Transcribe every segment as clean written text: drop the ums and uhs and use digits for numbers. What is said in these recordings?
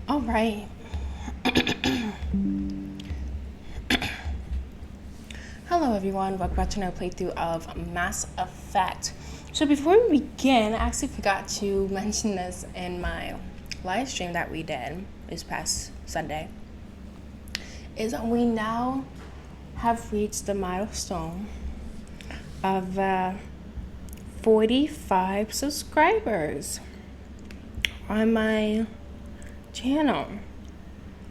All right. Hello, everyone. Welcome back to another playthrough of Mass Effect. So before we begin, I actually forgot to mention this in my live stream that we did this past Sunday. Is that we now have reached the milestone of 45 subscribers on my channel.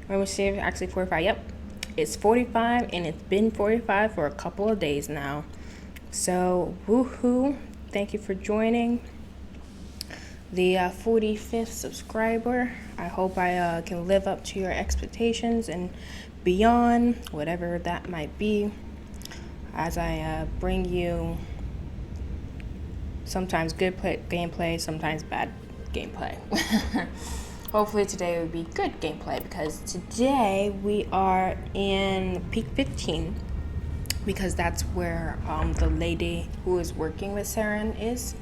Let me see if it's actually 45. Yep, it's 45, and it's been 45 for a couple of days now. So woohoo! Thank you for joining the 45th subscriber. I hope I can live up to your expectations and beyond, whatever that might be, as I bring you sometimes good gameplay, sometimes bad gameplay. Hopefully today will be good gameplay, because today we are in Peak 15, because that's where the lady who is working with Saren is,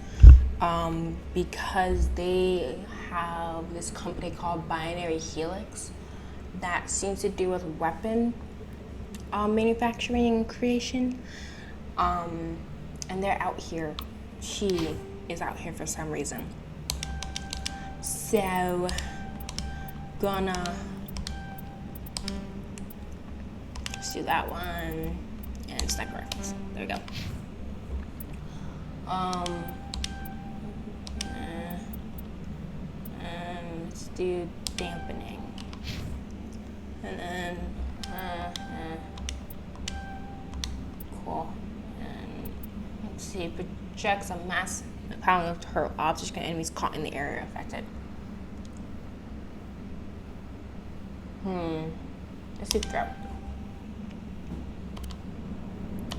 because they have this company called Binary Helix that seems to do with weapon manufacturing and creation, and they're out here. She is out here for some reason. So gonna just do that one and sniper rifles. There we go. And let's do dampening, and then cool. And let's see, projects a massive amount of her objects and enemies caught in the area affected. Let's see, throw.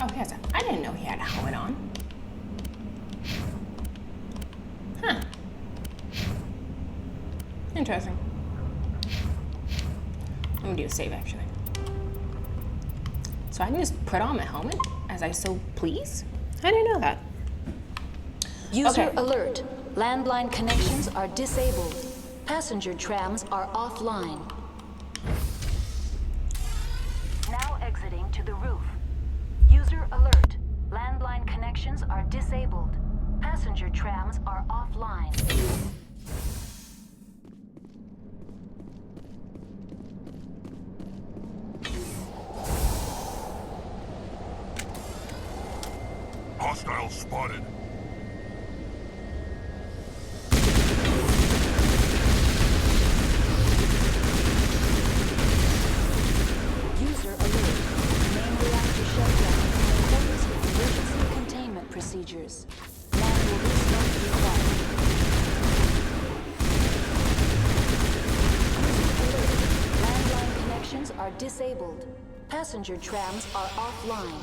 Oh, he has a, I didn't know he had a helmet on. Huh. Interesting. I'm gonna do a save, actually. So I can just put on my helmet as I so please? I didn't know that. User alert. Landline connections are disabled. Passenger trams are offline. Now exiting to the roof. User alert. Landline connections are disabled. Passenger trams are offline. Hostile spotted. User alert. Main reactor shutdown in accordance with emergency containment procedures. Manual restart required. User alert. Landline connections are disabled. Passenger trams are offline.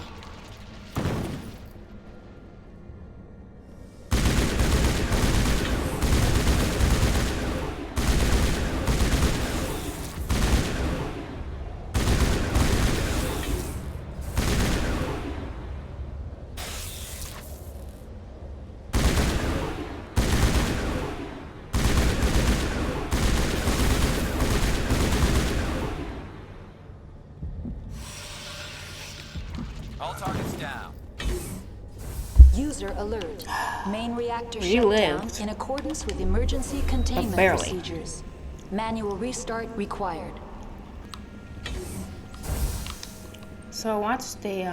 All targets down. User alert. Main reactor You shut lived. down in accordance with emergency containment barely. procedures. Manual restart required. So I watched the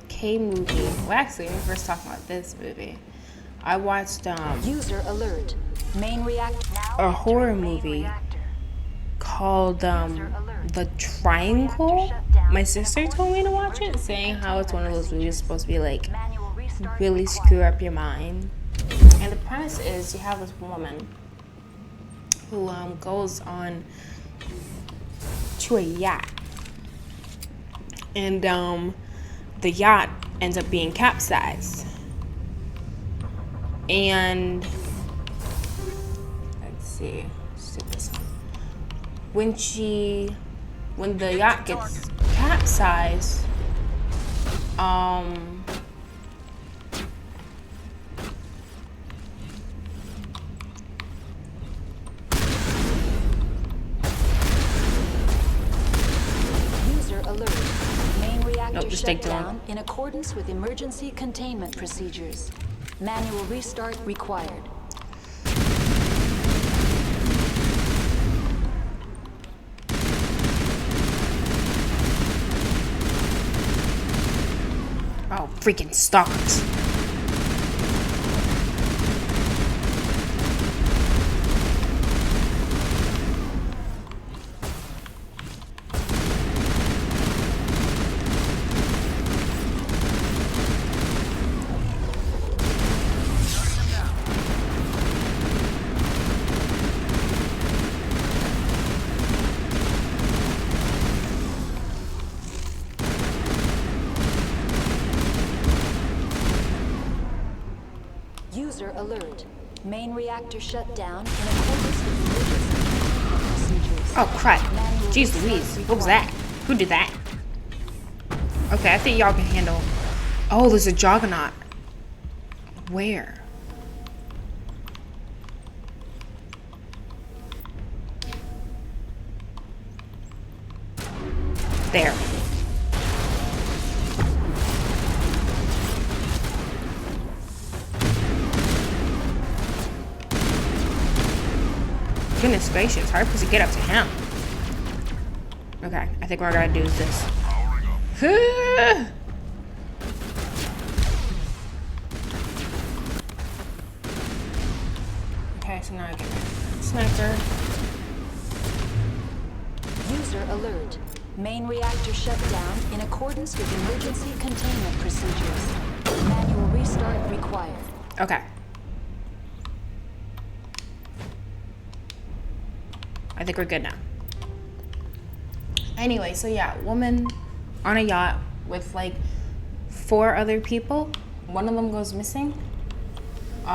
K movie. Well, actually, when we first talked about this movie, I watched User alert. Main reactor a horror movie called The Triangle. My sister told me to watch it, saying how it's one of those movies supposed to be like really screw up your mind. And the premise is you have this woman who goes on to a yacht, and the yacht ends up being capsized. And let's see, this. When the yacht gets capsized, just take shut the down in accordance with emergency containment procedures. Manual restart required. Oh, freaking stars. User alert. Main reactor shut down in accordance with emergency containment procedures. Oh, crap. Manual Jeez restart Louise. What was required. that? Who did that? Okay, I think y'all can handle... Oh, there's a juggernaut. Where? There. Goodness gracious, hard to get up to him. Okay, I think what I gotta do is this. Powering up. Okay, so now I get my sniper. User alert. Main reactor shut down in accordance with emergency containment procedures. Manual restart required. Okay. I think we're good now. Anyway, so yeah, woman on a yacht with like 4 other people. One of them goes missing. Ooh,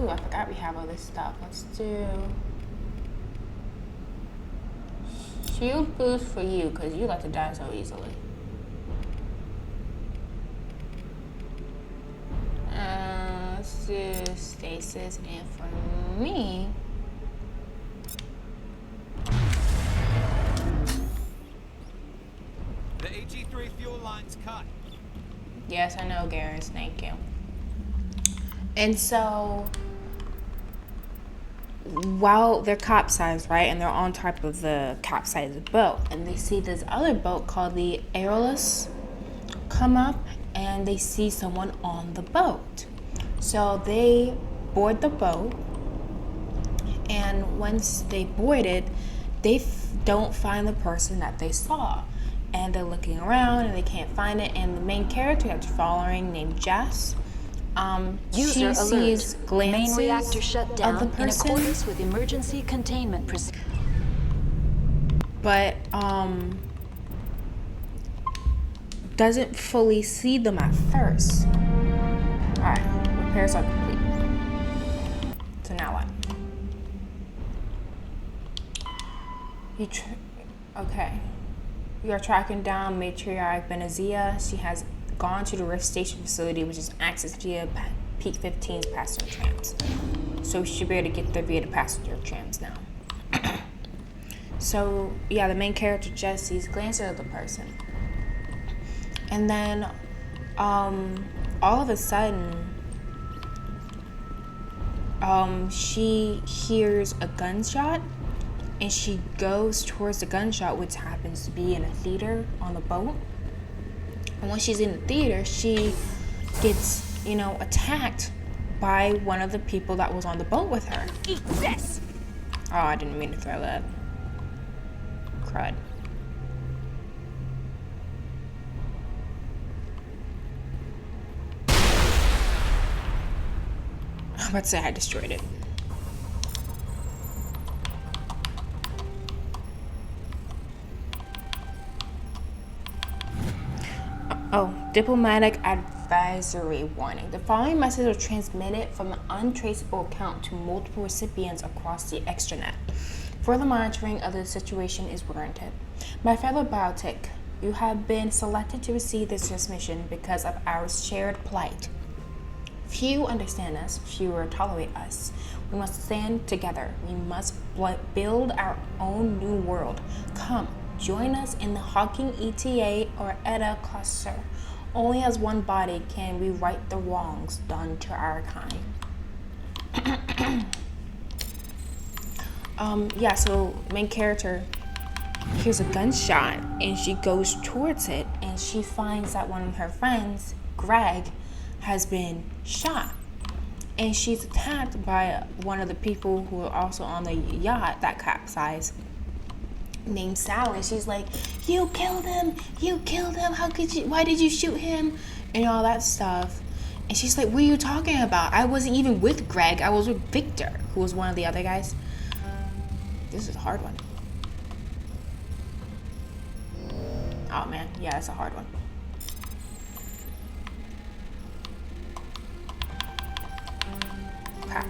I forgot we have all this stuff. Let's do shield boost for you, because you like to die so easily. Let's do stasis, and for me, The HE3 fuel line's cut. yes, I know, Garrus, thank you. And so, while they're capsized, right, and they're on top of the capsized boat, and they see this other boat called the Aerolus come up, and they see someone on the boat. So they board the boat, and once they board it, they don't find the person that they saw. And they're looking around, and they can't find it, and the main character that's following, named Jess, User she alert. sees Main glances reactor shut down of the in person, accordance with emergency containment procedures. but doesn't fully see them at first. All right, repairs are complete. So now what? Okay. We are tracking down Matriarch Benezia. She has gone to the Rift Station facility, which is accessed via Peak 15's passenger trams. So we should be able to get there via the passenger trams now. So yeah, the main character Jess sees glances of the person, and then all of a sudden she hears a gunshot, and she goes towards the gunshot, which happens to be in a theater on the boat. And when she's in the theater, she gets, attacked by one of the people that was on the boat with her. Eat this! Oh, I didn't mean to throw that. Crud. I'm about to say I destroyed it. Oh, diplomatic advisory warning. The following message was transmitted from an untraceable account to multiple recipients across the extranet. Further monitoring of the situation is warranted. My fellow biotech, you have been selected to receive this transmission because of our shared plight. Few understand us, fewer tolerate us. We must stand together. We must build our own new world. Come, Join us in the Hawking ETA or ETA cluster. Only as one body can we right the wrongs done to our kind. Yeah, so main character hears a gunshot and she goes towards it and she finds that one of her friends, Greg, has been shot. And she's attacked by one of the people who are also on the yacht that capsized, named Sally. She's like, you killed him, how could you, why did you shoot him, and all that stuff. And she's like, what are you talking about? I wasn't even with Greg, I was with Victor, who was one of the other guys. This is a hard one. Oh man, yeah, it's a hard one. Okay.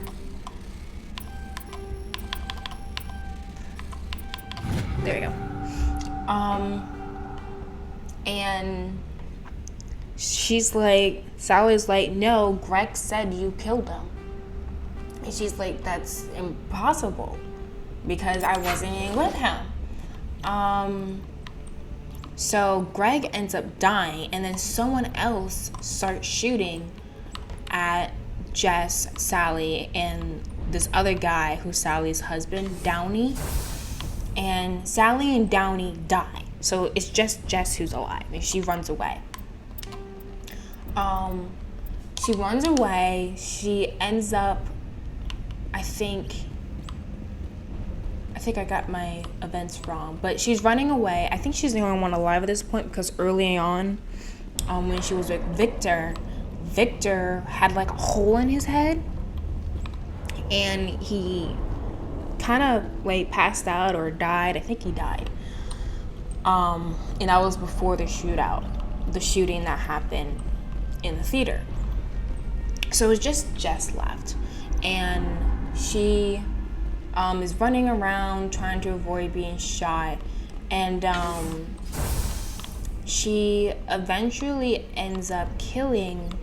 There we go. And she's like, Sally's like, no, Greg said you killed him. And she's like, that's impossible because I wasn't with him. So Greg ends up dying, and then someone else starts shooting at Jess, Sally, and this other guy who's Sally's husband, Downey. And Sally and Downey die. So it's just Jess who's alive, and she runs away. She runs away. She ends up, I think I got my events wrong, but she's running away. I think she's the only one alive at this point because early on, when she was with Victor had like a hole in his head, and he kind of like passed out or died. I think he died. And that was before the shooting that happened in the theater. So it was just Jess left, and she is running around trying to avoid being shot, and she eventually ends up killing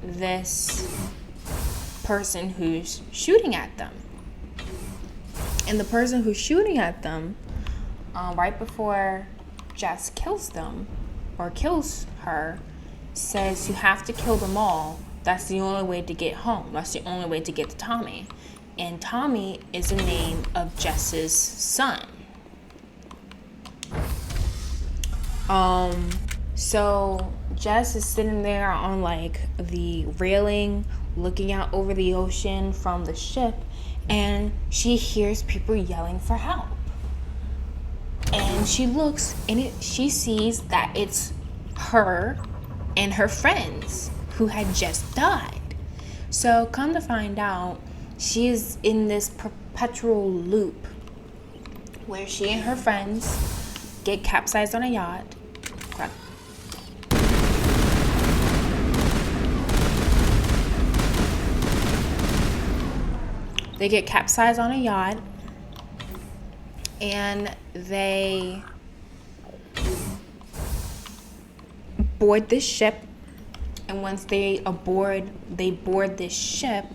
this person who's shooting at them. And the person who's shooting at them, right before Jess kills them, or kills her, says you have to kill them all. That's the only way to get home. That's the only way to get to Tommy. And Tommy is the name of Jess's son. So Jess is sitting there on like the railing looking out over the ocean from the ship, and she hears people yelling for help. And she looks and she sees that it's her and her friends who had just died. So come to find out, she is in this perpetual loop where she and her friends get capsized on a yacht. Crap. They get capsized on a yacht, and they board this ship. And once they board this ship,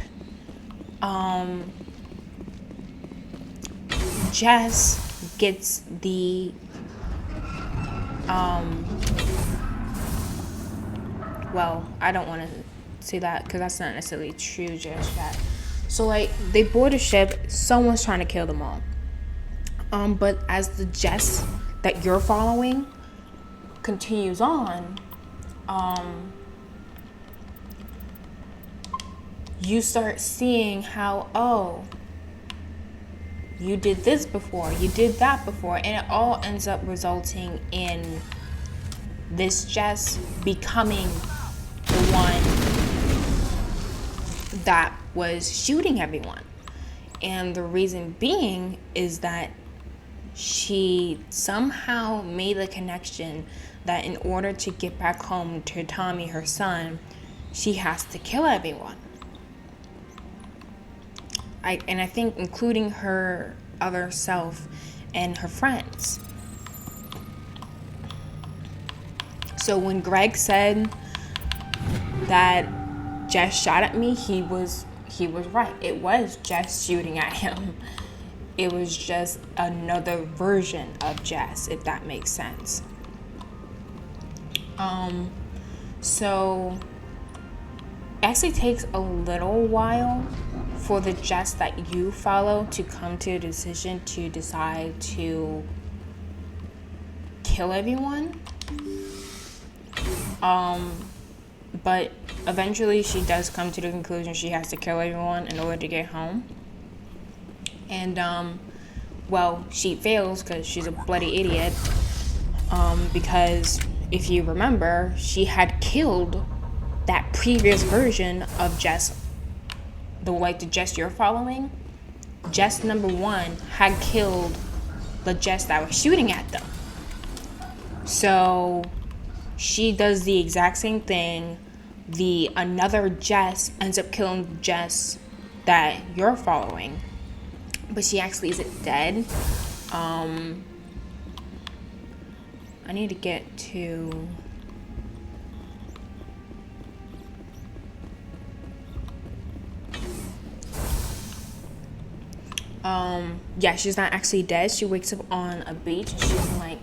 Jess gets the well, I don't want to say that because that's not necessarily true just yet. So like they board a ship, someone's trying to kill them all. But as the Jess that you're following continues on, you start seeing how, oh, you did this before, you did that before, and it all ends up resulting in this Jess becoming the one that was shooting everyone. And the reason being is that she somehow made the connection that in order to get back home to Tommy, her son, she has to kill everyone. I think including her other self and her friends. So when Greg said that Jess shot at me, he was right. It was Jess shooting at him. It was just another version of Jess, if that makes sense. So it actually takes a little while for the Jess that you follow to come to a decision to decide to kill everyone. But eventually she does come to the conclusion she has to kill everyone in order to get home. And well, she fails because she's a bloody idiot. Because if you remember, she had killed that previous version of Jess, the Jess you're following. Jess number 1 had killed the Jess that was shooting at them. So she does the exact same thing. Another Jess ends up killing Jess that you're following, but she actually isn't dead. I need to get to... yeah, she's not actually dead. She wakes up on a beach. She's in like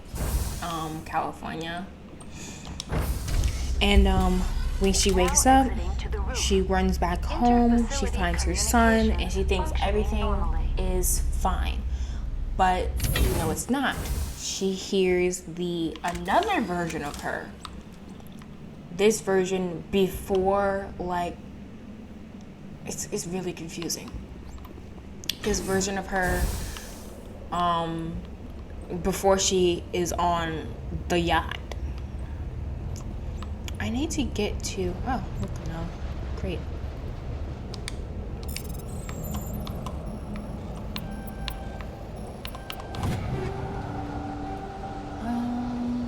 California. And when she wakes up, she runs back home. She finds her son and she thinks everything is fine. But no, it's not. She hears another version of her. This version before, like, it's really confusing. This version of her before she is on the yacht. I need to get to... Oh, look, no. Great.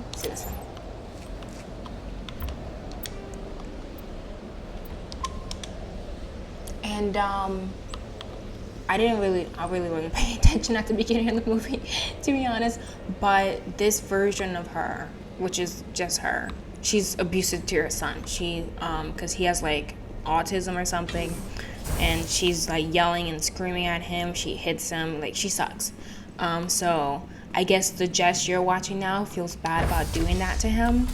Let's see this one. And, I really wasn't paying attention at the beginning of the movie, to be honest. But this version of her, which is just her, she's abusive to her son. She, because he has like autism or something, and she's like yelling and screaming at him. She hits him, like she sucks. So I guess the Jess you're watching now feels bad about doing that to him,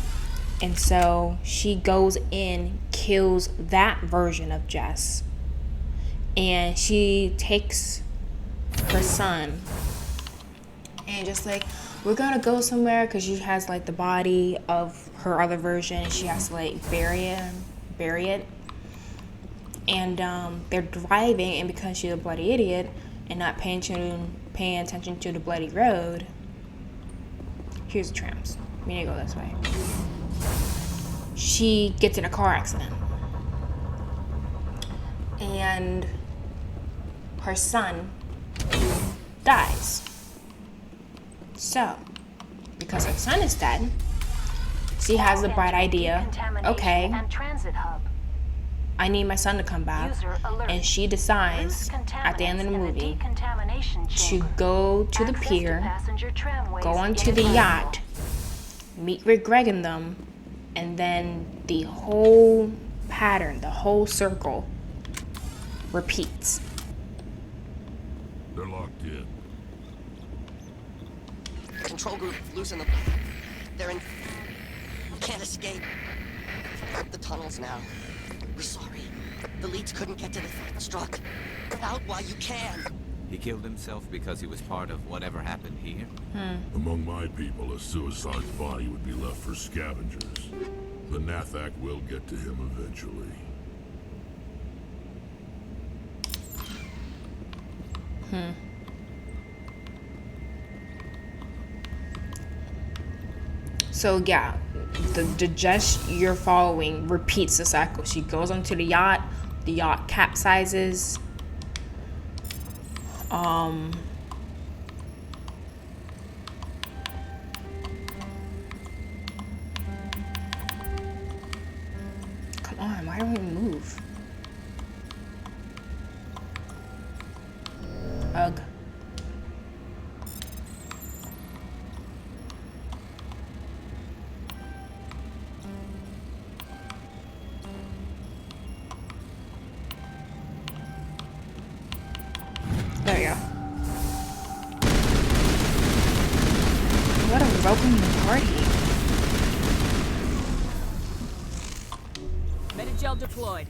and so she goes in, kills that version of Jess. And she takes her son and just like, we're gonna go somewhere, because she has like the body of her other version. She has to like bury it. And they're driving, and because she's a bloody idiot and not paying attention to the bloody road. Here's the trams. We need to go this way. She gets in a car accident. And her son dies. So, because her son is dead, she has the bright idea, okay, I need my son to come back. And she decides, at the end of the movie, to go to the pier, go onto the yacht, meet with Greg and them, and then the whole pattern, the whole circle repeats. They're locked in. Control group, loosen them. They're in... Can't escape. The tunnels now. We're sorry. The leads couldn't get to the struck. Get out while you can. He killed himself because he was part of whatever happened here? Among my people, a suicide's body would be left for scavengers. The Nathak will get to him eventually. So yeah, the Jess you're following repeats the cycle. She goes onto the yacht capsizes. Come on, why don't we move? Ugh. There we go. provoking the party. Metagel deployed.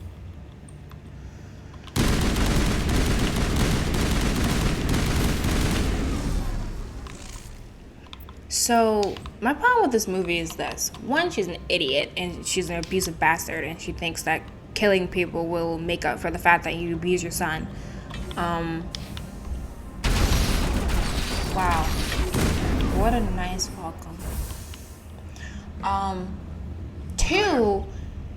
So, my problem with this movie is this. One, she's an idiot and she's an abusive bastard, and she thinks that killing people will make up for the fact that you abuse your son. Wow. What a nice welcome. Two,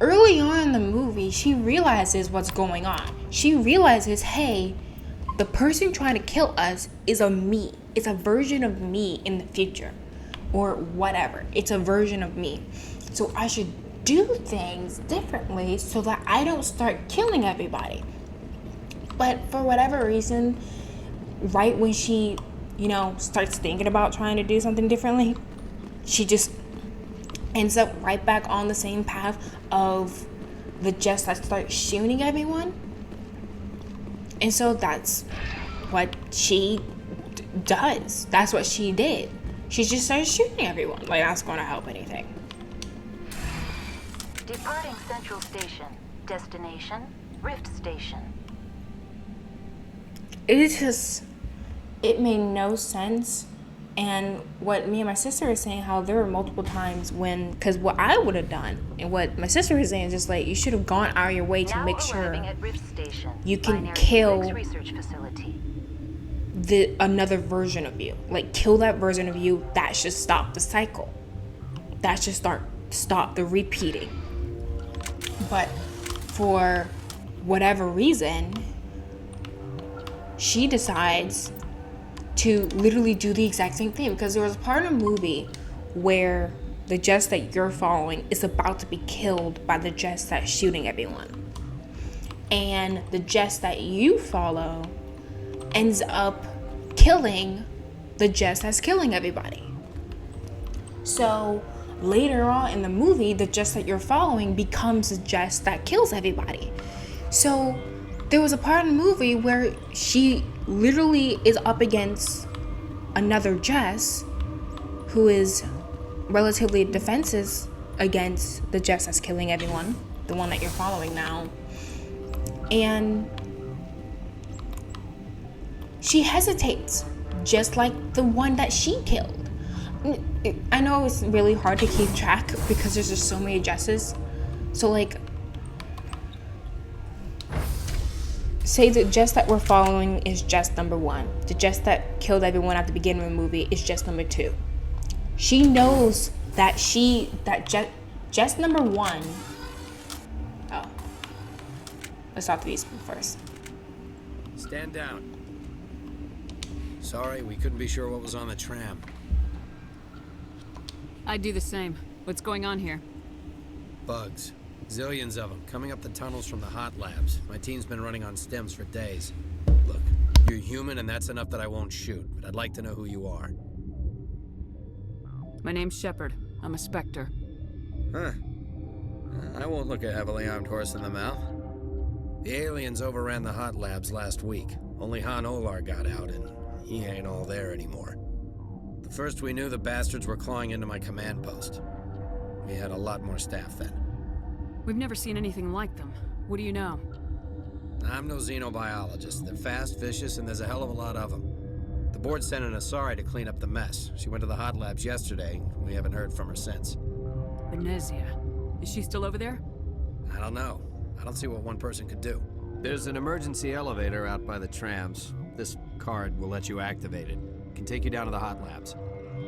early on in the movie, she realizes what's going on. She realizes, hey, the person trying to kill us is a me. It's a version of me in the future. Or whatever. It's a version of me. So I should do things differently so that I don't start killing everybody. But for whatever reason, right when she, starts thinking about trying to do something differently, she just ends up right back on the same path of the Jess that starts shooting everyone. And so that's what she does. That's what she did. She just started shooting everyone. Like, that's going to help anything. Departing Central Station. Destination, Rift Station. It made no sense. And what me and my sister were saying, how there were multiple times when, because what I would have done, and what my sister was saying is just like, you should have gone out of your way to make sure at Rift Station, you can Binary kill Physics Research Facility. another version of you. Like, kill that version of you. That should stop the cycle. That should stop the repeating. But for whatever reason, she decides to literally do the exact same thing, because there was a part of the movie where the Jess that you're following is about to be killed by the Jess that's shooting everyone. And the Jess that you follow ends up killing the Jess that's killing everybody. So later on in the movie, the Jess that you're following becomes the Jess that kills everybody. So there was a part in the movie where she literally is up against another Jess who is relatively defenses against the Jess that's killing everyone, the one that you're following now. And she hesitates, just like the one that she killed. I know it's really hard to keep track because there's just so many Jesses. So, like, say the Jess that we're following is Jess number 1. The Jess that killed everyone at the beginning of the movie is Jess number 2. She knows that Jess number 1. Oh. Let's talk to these people first. Stand down. Sorry, we couldn't be sure what was on the tram. I'd do the same. What's going on here? Bugs. Zillions of them, coming up the tunnels from the hot labs. My team's been running on stems for days. Look, you're human and that's enough that I won't shoot, but I'd like to know who you are. My name's Shepard. I'm a Spectre. Huh. I won't look a heavily armed horse in the mouth. The aliens overran the hot labs last week. Only Han Olar got out, and he ain't all there anymore. The first we knew, the bastards were clawing into my command post. We had a lot more staff then. We've never seen anything like them. What do you know? I'm no xenobiologist. They're fast, vicious, and there's a hell of a lot of them. The board sent an Asari to clean up the mess. She went to the hot labs yesterday. We haven't heard from her since. Benezia. Is she still over there? I don't know. I don't see what one person could do. There's an emergency elevator out by the trams. This card will let you activate it. Can take you down to the hot labs.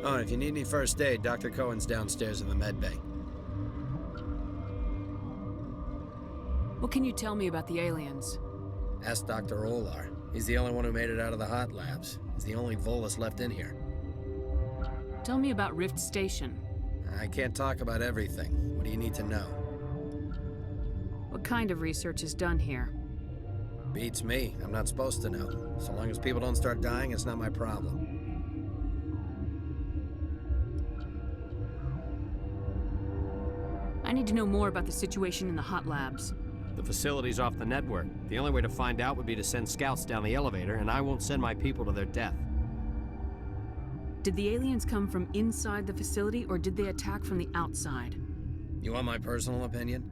Oh, and if you need any first aid, Dr. Cohen's downstairs in the med bay. What can you tell me about the aliens? Ask Dr. Olar. He's the only one who made it out of the hot labs. He's the only Volus left in here. Tell me about Rift Station. I can't talk about everything. What do you need to know? What kind of research is done here? Beats me. I'm not supposed to know. So long as people don't start dying, it's not my problem. I need to know more about the situation in the hot labs. The facility's off the network. The only way to find out would be to send scouts down the elevator, and I won't send my people to their death. Did the aliens come from inside the facility, or did they attack from the outside? You want my personal opinion?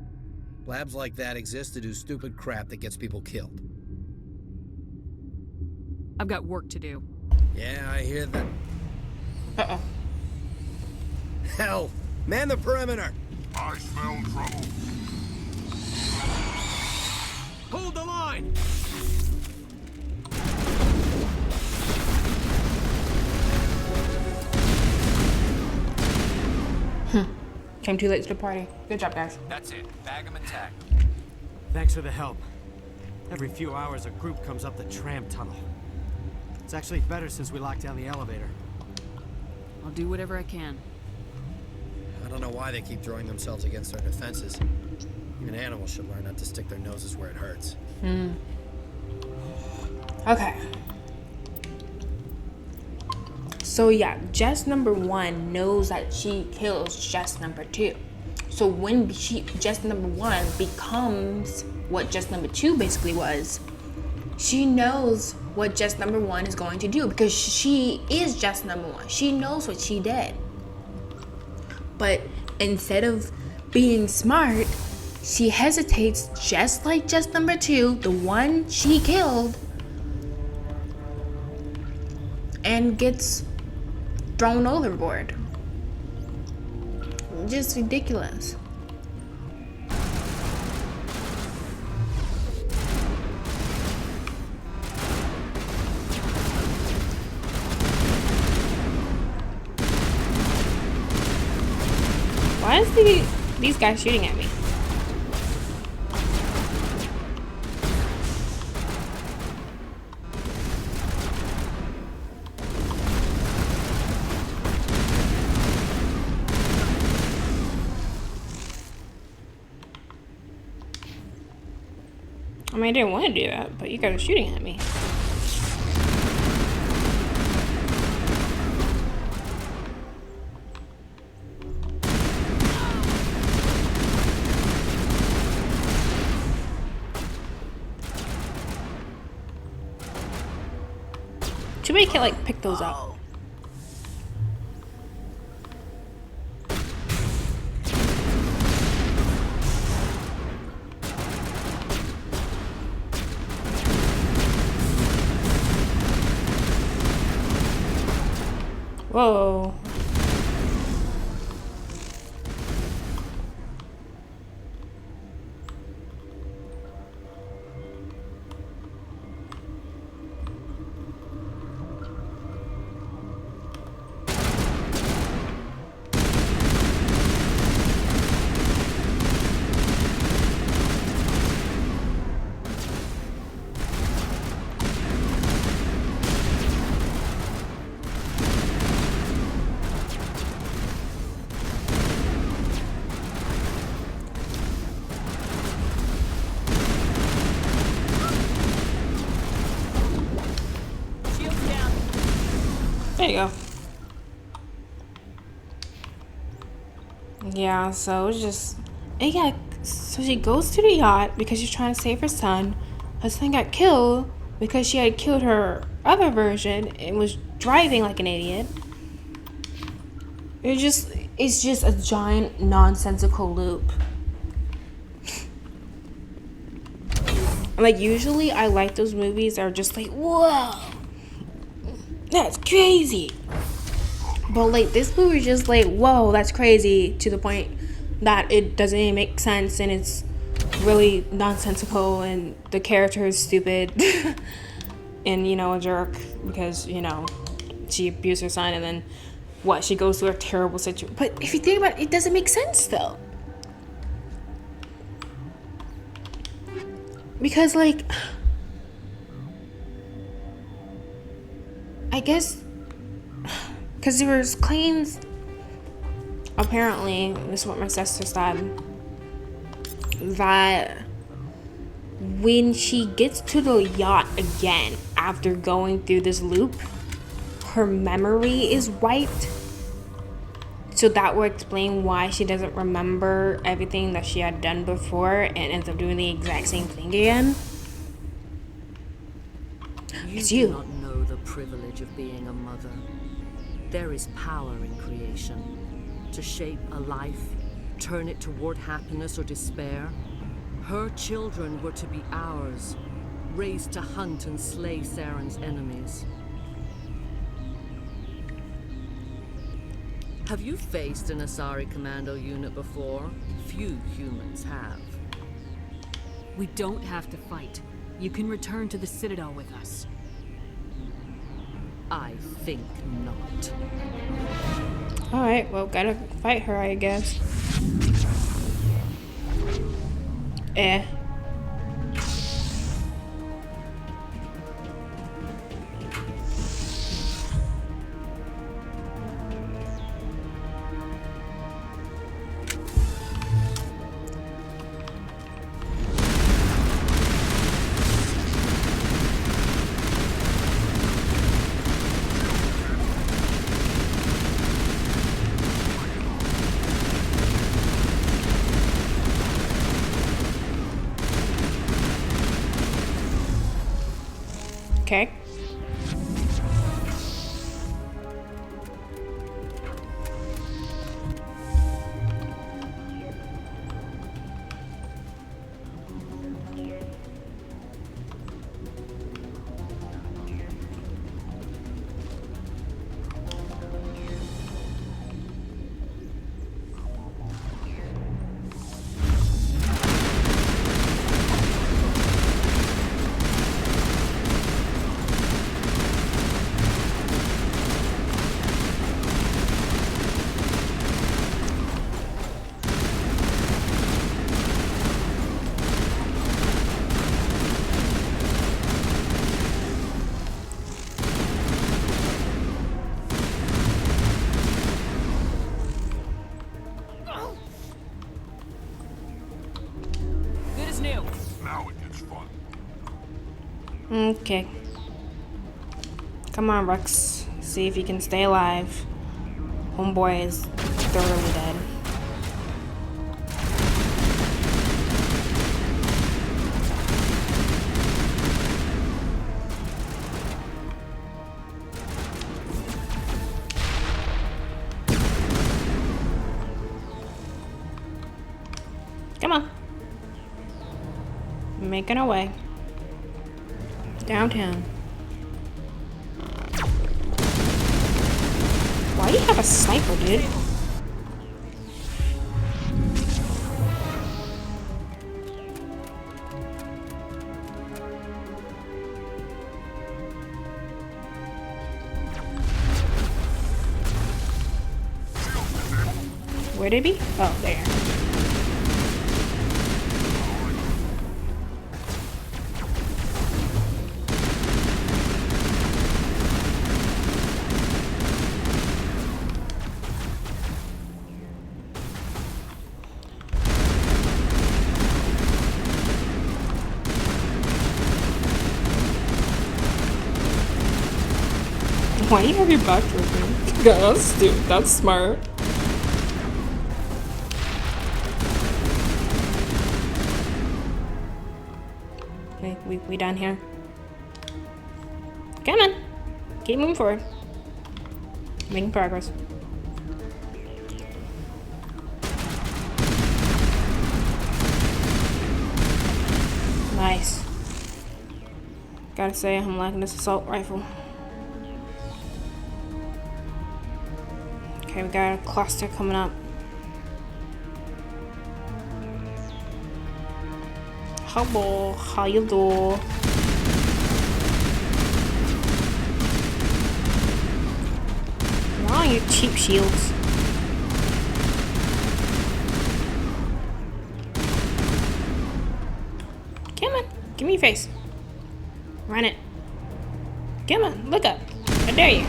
Labs like that exist to do stupid crap that gets people killed. I've got work to do. Yeah, I hear that. Uh-oh. Hell! Man the perimeter! I smell trouble. Hold the line! Came too late to the party. Good job, guys. That's it. Bag 'em and tag 'em. Thanks for the help. Every few hours, a group comes up the tram tunnel. It's actually better since we locked down the elevator. I'll do whatever I can. I don't know why they keep throwing themselves against our defenses. Even animals should learn not to stick their noses where it hurts. Okay. So yeah, Jess number 1 knows that she kills Jess number 2. So when Jess number 1 becomes what Jess number 2 basically was, she knows what Jess number 1 is going to do because she is Jess number 1. She knows what she did. But instead of being smart, she hesitates just like Jess number 2, the one she killed, and gets thrown overboard. Just ridiculous. Why is these guys shooting at me? I mean, I didn't want to do that, but you guys are shooting at me. Too bad you can't, like, pick those up. Whoa. There you go. Yeah, so it's just, and yeah, so she goes to the yacht because she's trying to save her son. Her son got killed because she had killed her other version and was driving like an idiot. It's just a giant nonsensical loop. Like, usually I like those movies that are just like, whoa, that's crazy. But like, this movie is just like, whoa, that's crazy, to the point that it doesn't even make sense and it's really nonsensical and the character is stupid and, you know, a jerk because, you know, she abused her son and then what, she goes through a terrible situation. But if you think about it, it doesn't make sense though. Because, like, I guess, because there was claims, apparently, this is what my sister said, that when she gets to the yacht again after going through this loop, her memory is wiped. So that would explain why she doesn't remember everything that she had done before and ends up doing the exact same thing again. It's you. Do not know the privilege of being a mother. There is power in creation. To shape a life, turn it toward happiness or despair. Her children were to be ours, raised to hunt and slay Saren's enemies. Have you faced an Asari commando unit before? Few humans have. We don't have to fight. You can return to the Citadel with us. I think not. Alright, well, gotta fight her, I guess. Eh. Okay. Now it gets fun. Okay. Come on, Rex. See if you can stay alive. Homeboy is thoroughly dead. Come on. Making our way downtown. Why do you have a sniper, dude? Where'd it be? Oh, there. Why do you have your back to me? That's dude, that's smart. We done here? Come on. Keep moving forward. Making progress. Nice. Gotta say, I'm liking this assault rifle. Okay, we got a cluster coming up. Hello, how you do? Wow, you cheap shields. Come on, give me your face. Run it. Come on, look up. I dare you.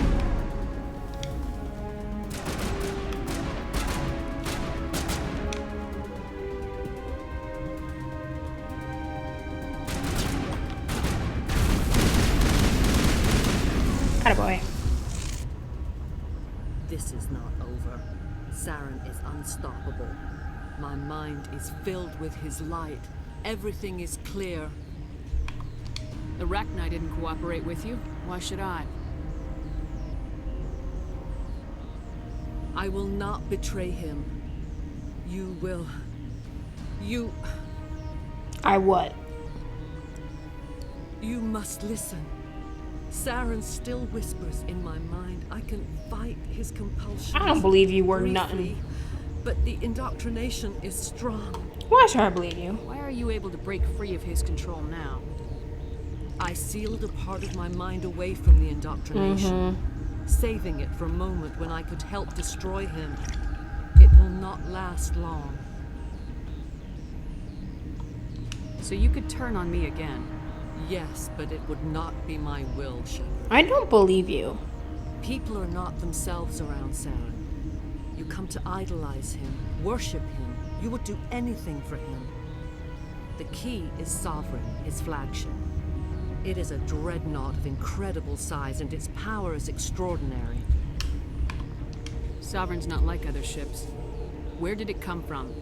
Attaboy. This is not over. Saren is unstoppable. My mind is filled with his light. Everything is clear. The Rachni didn't cooperate with you. Why should I? I will not betray him. You will. You. I what? You must listen. Saren still whispers in my mind. I can fight his compulsion. I don't believe you were briefly, nothing. But the indoctrination is strong. Why should I believe you? Why are you able to break free of his control now? I sealed a part of my mind away from the indoctrination, saving it for a moment when I could help destroy him. It will not last long. So you could turn on me again. Yes, but it would not be my will, Shepard. I don't believe you. People are not themselves around Saren. You come to idolize him, worship him. You would do anything for him. The key is Sovereign, his flagship. It is a dreadnought of incredible size, and its power is extraordinary. Sovereign's not like other ships. Where did it come from?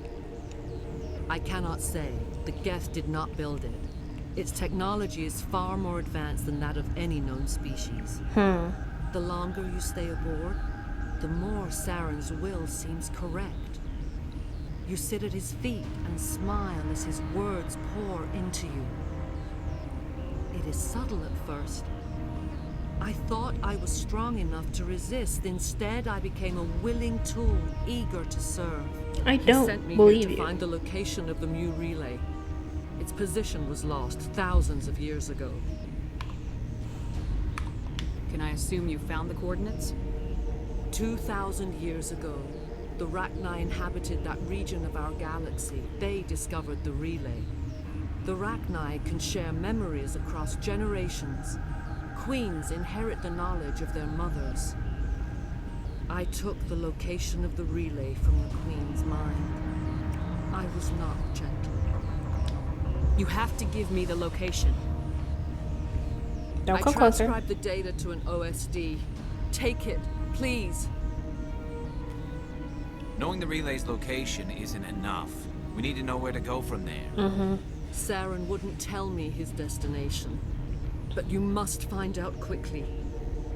I cannot say. The Geth did not build it. Its technology is far more advanced than that of any known species. The longer you stay aboard, the more Saren's will seems correct. You sit at his feet and smile as his words pour into you. It is subtle at first. I thought I was strong enough to resist. Instead, I became a willing tool, eager to serve. I He don't sent me believe here to you. find the location of the Mu relay. Its position was lost thousands of years ago. Can I assume you found the coordinates? 2,000 years ago, the Rachni inhabited that region of our galaxy. They discovered the relay. The Rachni can share memories across generations. Queens inherit the knowledge of their mothers. I took the location of the relay from the Queen's mind. I was not gentle. You have to give me the location. Don't I come closer. transcribed the data to an OSD. Take it, please. Knowing the relay's location isn't enough. We need to know where to go from there. Saren wouldn't tell me his destination. But you must find out quickly.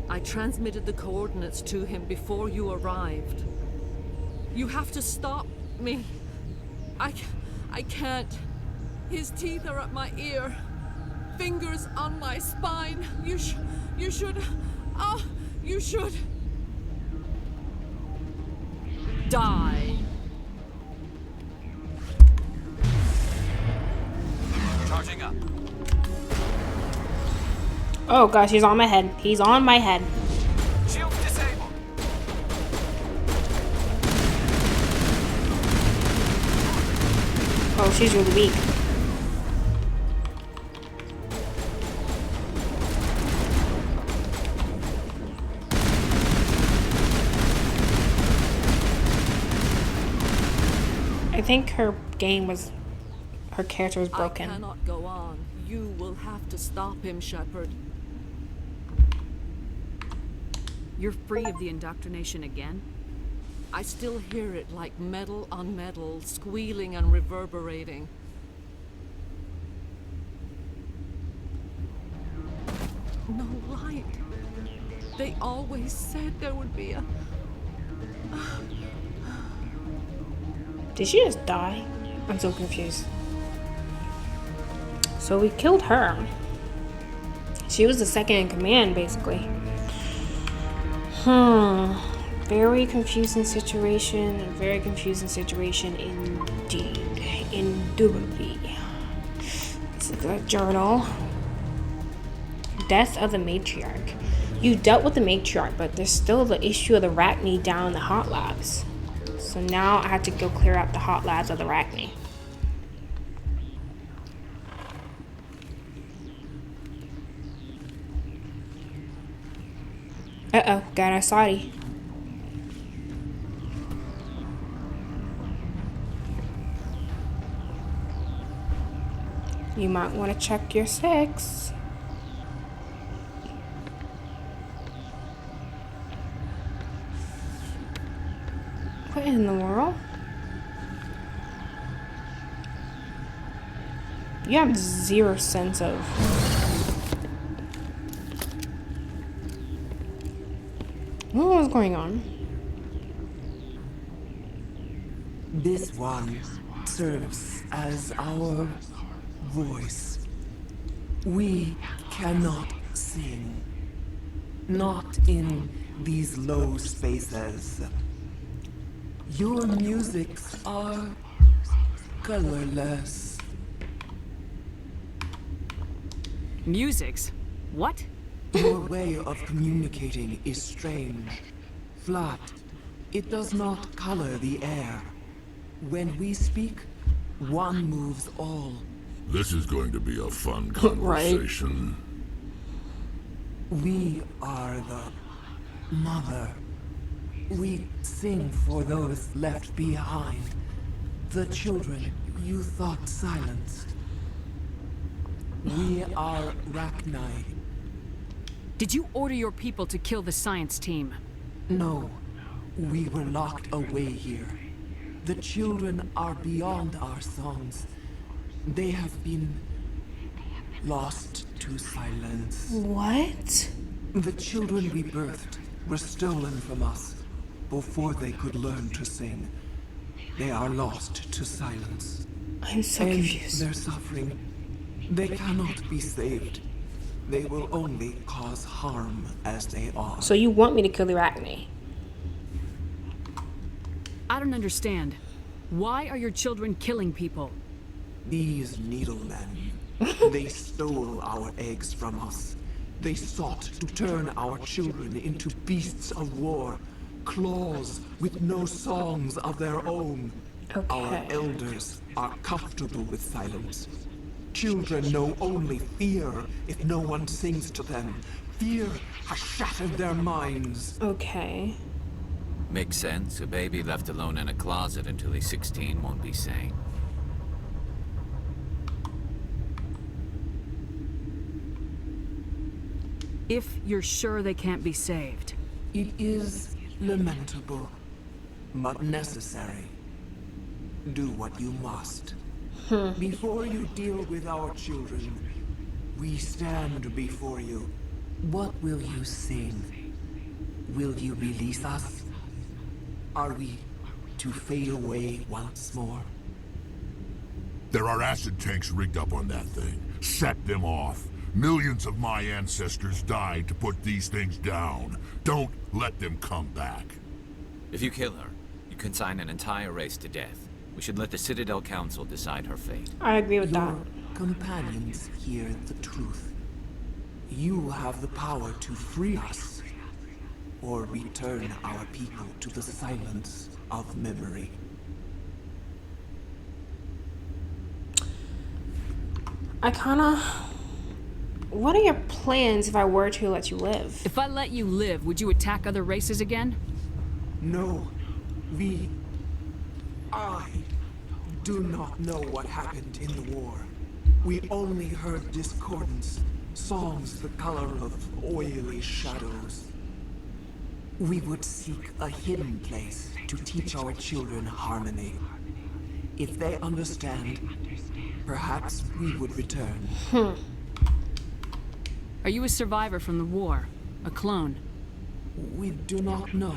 I transmitted the coordinates to him before you arrived. You have to stop me. I can't. His teeth are at my ear. Fingers on my spine. You should. Die. Charging up. Oh gosh, he's on my head. He's on my head. Shields disabled. Oh, she's really weak. I think her character was broken. I cannot go on. You will have to stop him, Shepard. You're free of the indoctrination again? I still hear it like metal on metal, squealing and reverberating. No light. They always said there would be a... Did she just die? I'm so confused. So we killed her. She was the second in command, basically. Very confusing situation. Very confusing situation indeed. Indubitably. This is a journal. Death of the Matriarch. You dealt with the Matriarch, but there's still the issue of the Rachni down in the hot labs. So now I have to go clear out the hot labs of the Rachni. Uh-oh, got our Saudi. You might want to check your 6. What in the world? You have zero sense of... What was going on? This one serves as our voice. We cannot sing. Not in these low spaces. Your musics are colorless. Musics? What? Your way of communicating is strange. Flat. It does not color the air. When we speak, one moves all. This is going to be a fun conversation. We are the mother. We sing for those left behind. The children you thought silenced. We are Rachni. Did you order your people to kill the science team? No. We were locked away here. The children are beyond our songs. They have been lost to silence. What? The children we birthed were stolen from us before they could learn to sing. They are lost to silence. I'm so confused. Their suffering, they cannot be saved. They will only cause harm as they are. So you want me to kill the Arachne? I don't understand. Why are your children killing people? These needlemen, they stole our eggs from us. They sought to turn our children into beasts of war, claws with no songs of their own. Okay. Our elders are comfortable with silence. Children know only fear if no one sings to them. Fear has shattered their minds. Okay. Makes sense. A baby left alone in a closet until he's 16 won't be sane. If you're sure they can't be saved. It is lamentable, but necessary. Do what you must. Before you deal with our children, we stand before you. What will you sing? Will you release us? Are we to fade away once more? There are acid tanks rigged up on that thing. Set them off. Millions of my ancestors died to put these things down. Don't let them come back. If you kill her, you consign an entire race to death. We should let the Citadel Council decide her fate. I agree with that. Your companions hear the truth. You have the power to free us, or return our people to the silence of memory. What are your plans if I were to let you live? If I let you live, would you attack other races again? No, I do not know what happened in the war. We only heard discordance, songs the color of oily shadows. We would seek a hidden place to teach our children harmony. If they understand, perhaps we would return. Are you a survivor from the war? A clone? We do not know.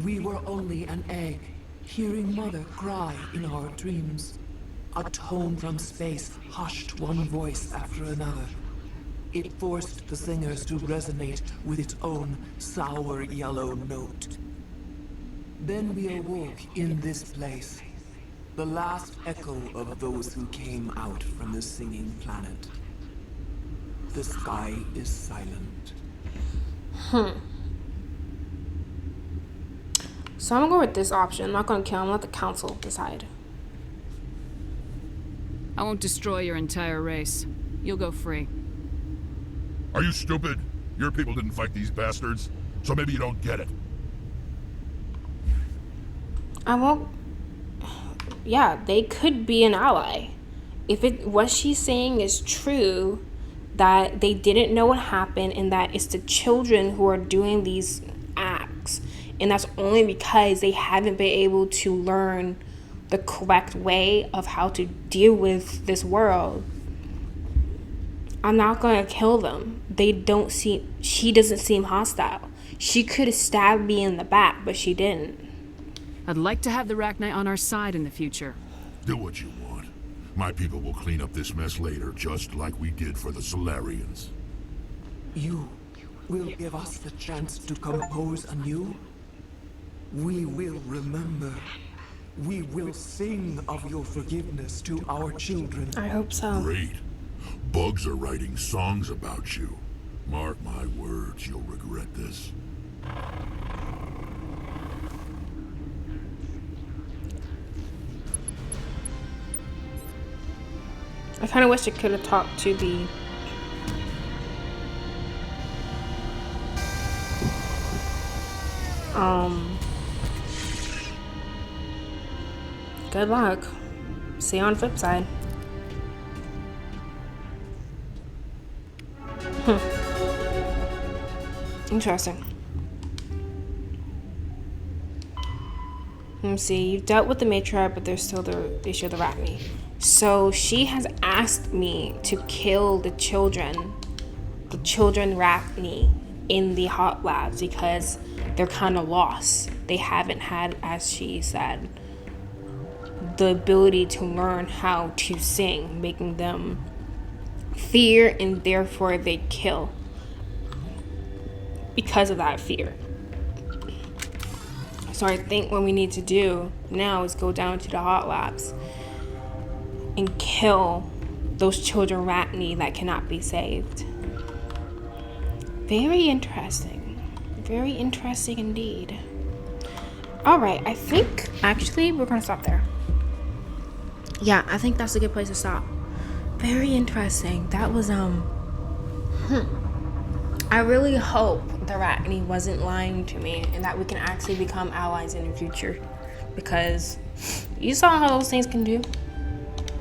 We were only an egg, hearing Mother cry in our dreams. A tone from space hushed one voice after another. It forced the singers to resonate with its own sour yellow note. Then we awoke in this place, the last echo of those who came out from the singing planet. The sky is silent. So I'm gonna go with this option. I'm not gonna kill him. Let the council decide. I won't destroy your entire race. You'll go free. Are you stupid? Your people didn't fight these bastards, so maybe you don't get it. I won't. Yeah, they could be an ally. If what she's saying is true, that they didn't know what happened and that it's the children who are doing these acts, and that's only because they haven't been able to learn the correct way of how to deal with this world, I'm not gonna kill them. She doesn't seem hostile. She could have stabbed me in the back, but she didn't. I'd like to have the Rachni on our side in the future. Do what you want. My people will clean up this mess later, just like we did for the Solarians. You will give us the chance to compose anew? We will remember. We will sing of your forgiveness to our children. I hope so. Great. Bugs are writing songs about you. Mark my words, you'll regret this. I kind of wish I could have talked to the good luck. See you on the flip side. Interesting. Let me see. You've dealt with the Matriarch, but there's still the issue of the Rachni. So she has asked me to kill the children Rachni in the hot labs because they're kind of lost. They haven't had, as she said, the ability to learn how to sing, making them fear, and therefore they kill because of that fear. So I think what we need to do now is go down to the hot labs and kill those children Rachni that cannot be saved. Very interesting. Very interesting indeed. Alright, I think actually we're gonna stop there. Yeah, I think that's a good place to stop. Very interesting. That was I really hope the Rachni wasn't lying to me and that we can actually become allies in the future. Because you saw how those things can do.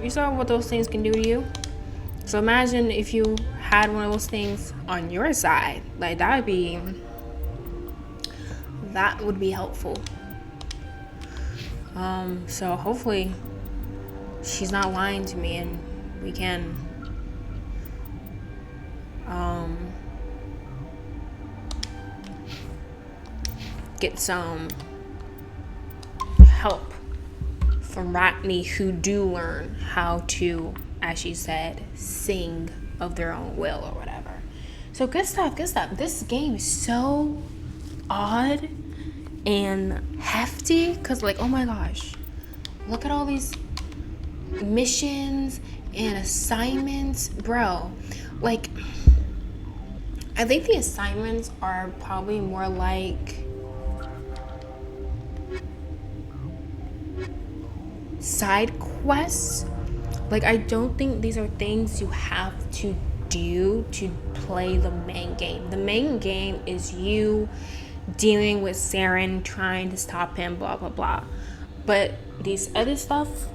You saw what those things can do to you. So imagine if you had one of those things on your side. Like that would be helpful. So hopefully she's not lying to me and we can get some help from Rachni who do learn how to, as she said, sing of their own will or whatever. So good stuff, good stuff. This game is so odd and hefty because, like, oh my gosh, look at all these missions and assignments, bro. Like, I think the assignments are probably more like side quests. Like, I don't think these are things you have to do to play the main game. The main game is you dealing with Saren, trying to stop him, blah blah blah. But these other stuff,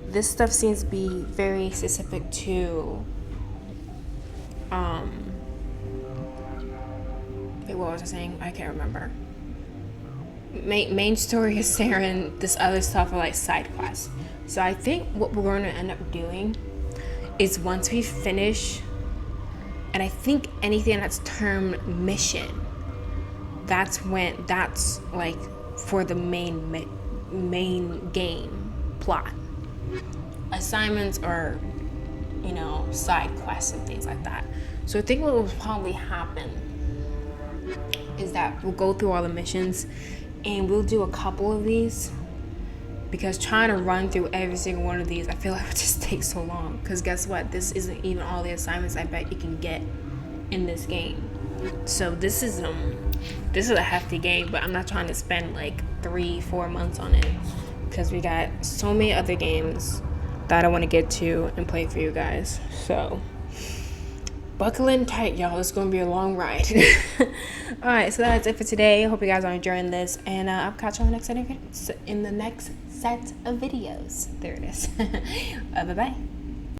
this stuff seems to be very specific to wait, what was I saying? I can't remember. Main story is Saren, this other stuff are like side quests. So I think what we're going to end up doing is once we finish, and I think anything that's termed mission, that's like for the main game plot. Assignments are, you know, side quests and things like that. So I think what will probably happen is that we'll go through all the missions and we'll do a couple of these, because trying to run through every single one of these, I feel like it would just take so long. Because guess what? This isn't even all the assignments I bet you can get in this game. So this is a hefty game, but I'm not trying to spend like 3-4 months on it, because we got so many other games that I want to get to and play for you guys. So buckle in tight, y'all. It's gonna be a long ride. All right, so that's it for today. Hope you guys are enjoying this, and I'll catch you on the next set of videos. There it is. Bye bye.